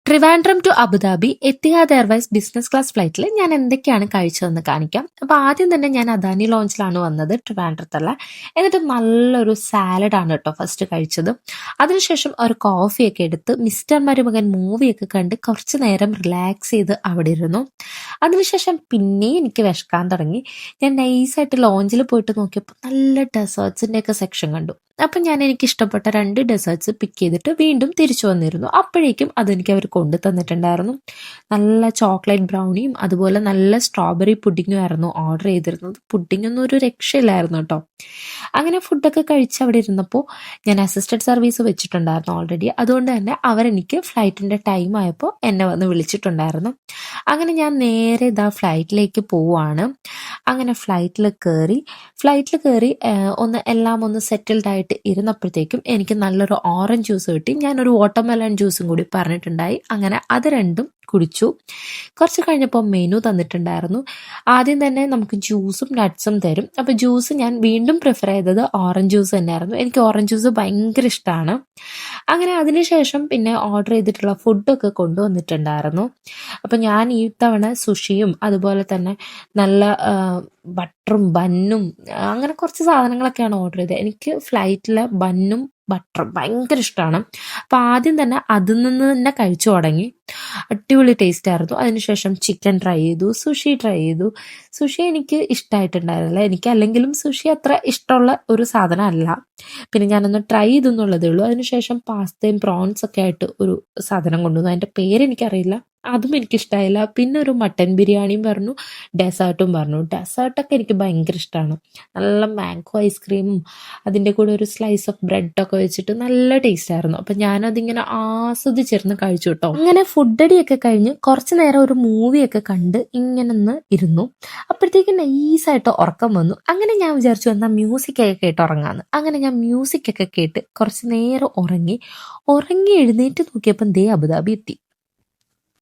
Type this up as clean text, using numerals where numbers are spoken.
Trivandrum to Abu Dhabi Etihad airways business class ഫ്ലൈറ്റിൽ ഞാൻ എന്തൊക്കെയാണ് കഴിച്ചതെന്ന് കാണിക്കാം. അപ്പോൾ ആദ്യം തന്നെ ഞാൻ അദാനി ലോഞ്ചിലാണ് വന്നത്, ട്രിവാൻഡ്രത്തുള്ള. എന്നിട്ട് നല്ലൊരു സാലഡാണ് കേട്ടോ ഫസ്റ്റ് കഴിച്ചത്. അതിനുശേഷം ഒരു കോഫിയൊക്കെ എടുത്ത് മിസ്റ്റർ മരുമകൻ മൂവിയൊക്കെ കണ്ട് കുറച്ച് നേരം റിലാക്സ് ചെയ്ത് അവിടെ ഇരുന്നു. അതിനുശേഷം പിന്നെയും എനിക്ക് വിശക്കാൻ തുടങ്ങി. ഞാൻ നൈസായിട്ട് ലോഞ്ചിൽ പോയിട്ട് നോക്കിയപ്പോൾ നല്ല ഡെസേർട്സിൻ്റെ ഒക്കെ സെക്ഷൻ കണ്ടു. അപ്പം ഞാൻ എനിക്ക് ഇഷ്ടപ്പെട്ട 2 ഡെസേർട്സ് പിക്ക് ചെയ്തിട്ട് വീണ്ടും തിരിച്ചു വന്നിരുന്നു. അപ്പോഴേക്കും അതെനിക്ക് അവർ കൊണ്ടു തന്നിട്ടുണ്ടായിരുന്നു. നല്ല ചോക്ലേറ്റ് ബ്രൗണിയും അതുപോലെ നല്ല സ്ട്രോബെറി പുഡിങ്ങും ആയിരുന്നു ഓർഡർ ചെയ്തിരുന്നത്. പുഡിങ്ങൊന്നും ഒരു രക്ഷയില്ലായിരുന്നു കേട്ടോ. അങ്ങനെ ഫുഡൊക്കെ കഴിച്ച് അവിടെ ഇരുന്നപ്പോൾ ഞാൻ അസിസ്റ്റഡ് സർവീസ് വെച്ചിട്ടുണ്ടായിരുന്നു ഓൾറെഡി. അതുകൊണ്ട് തന്നെ അവരെനിക്ക് ഫ്ലൈറ്റിൻ്റെ ടൈം ആയപ്പോൾ എന്നെ വന്ന് വിളിച്ചിട്ടുണ്ടായിരുന്നു. അങ്ങനെ ഞാൻ നേരെ ഇതാ ഫ്ലൈറ്റിലേക്ക് പോവുകയാണ്. അങ്ങനെ ഫ്ലൈറ്റിൽ കയറി എല്ലാം ഒന്ന് സെറ്റിൽഡ് ആയിട്ട് ഇരുന്നപ്പോഴത്തേക്കും എനിക്ക് നല്ലൊരു ഓറഞ്ച് ജ്യൂസ് കിട്ടി. ഞാനൊരു വാട്ടർമെലൺ ജ്യൂസും കൂടി പറഞ്ഞിട്ടുണ്ടായി. അങ്ങനെ അത് രണ്ടും കുടിച്ചു. കുറച്ച് കഴിഞ്ഞപ്പോൾ മെനു തന്നിട്ടുണ്ടായിരുന്നു. ആദ്യം തന്നെ നമുക്ക് ജ്യൂസും നട്ട്സും തരും. അപ്പോൾ ജ്യൂസ് ഞാൻ വീണ്ടും പ്രിഫർ ചെയ്തത് ഓറഞ്ച് ജ്യൂസ് തന്നെയായിരുന്നു. എനിക്ക് ഓറഞ്ച് ജ്യൂസ് ഭയങ്കര ഇഷ്ടമാണ്. അങ്ങനെ അതിനുശേഷം പിന്നെ ഓർഡർ ചെയ്തിട്ടുള്ള ഫുഡൊക്കെ കൊണ്ടുവന്നിട്ടുണ്ടായിരുന്നു. അപ്പം ഞാൻ ഈ തവണ സുഷിയും അതുപോലെ തന്നെ നല്ല ബട്ടറും ബന്നും അങ്ങനെ കുറച്ച് സാധനങ്ങളൊക്കെയാണ് ഓർഡർ ചെയ്തത്. എനിക്ക് ഫ്ലൈറ്റിലെ ബന്നും ബട്ടറും ഭയങ്കര ഇഷ്ടമാണ്. അപ്പം ആദ്യം തന്നെ അതിൽ നിന്ന് തന്നെ കഴിച്ചു തുടങ്ങി. അടിപൊളി ടേസ്റ്റ് ആയിരുന്നു. അതിനുശേഷം ചിക്കൻ ട്രൈ ചെയ്തു, സുഷി ട്രൈ ചെയ്തു. സുഷി എനിക്ക് ഇഷ്ടമായിട്ടുണ്ടായിരുന്നില്ല. എനിക്ക് അല്ലെങ്കിലും സുഷി അത്ര ഇഷ്ടമുള്ള ഒരു സാധനമല്ല. പിന്നെ ഞാനൊന്ന് ട്രൈ ചെയ്തു എന്നുള്ളതേ ഉള്ളൂ. അതിനുശേഷം പാസ്തയും പ്രോൺസ് ഒക്കെ ആയിട്ട് ഒരു സാധനം കൊണ്ടുവന്നു. അതിൻ്റെ പേരെനിക്കറിയില്ല, അതും എനിക്കിഷ്ടമായില്ല. പിന്നെ ഒരു മട്ടൻ ബിരിയാണിയും പറഞ്ഞു, ഡെസേർട്ടും പറഞ്ഞു. ഡെസേർട്ടൊക്കെ എനിക്ക് ഭയങ്കര ഇഷ്ടമാണ്. നല്ല മാംഗോ ഐസ്ക്രീമും അതിൻ്റെ കൂടെ ഒരു സ്ലൈസ് ഓഫ് ബ്രെഡൊക്കെ വെച്ചിട്ട് നല്ല ടേസ്റ്റ് ആയിരുന്നു. അപ്പം ഞാനതിങ്ങനെ ആസ്വദിച്ചിരുന്ന് കഴിച്ചു കേട്ടോ. അങ്ങനെ ഫുഡടിയൊക്കെ കഴിഞ്ഞ് കുറച്ച് നേരം ഒരു മൂവിയൊക്കെ കണ്ട് ഇങ്ങനെ ഒന്ന് ഇരുന്നു. അപ്പോഴത്തേക്ക് നൈസായിട്ട് ഉറക്കം വന്നു. അങ്ങനെ ഞാൻ വിചാരിച്ചു എന്നാൽ മ്യൂസിക്കൊക്കെ കേട്ട് ഉറങ്ങാമെന്ന്. അങ്ങനെ ഞാൻ മ്യൂസിക്കൊക്കെ കേട്ട് കുറച്ച് നേരം ഉറങ്ങി എഴുന്നേറ്റ് നോക്കിയപ്പം ദേ അബുദാബി എത്തി.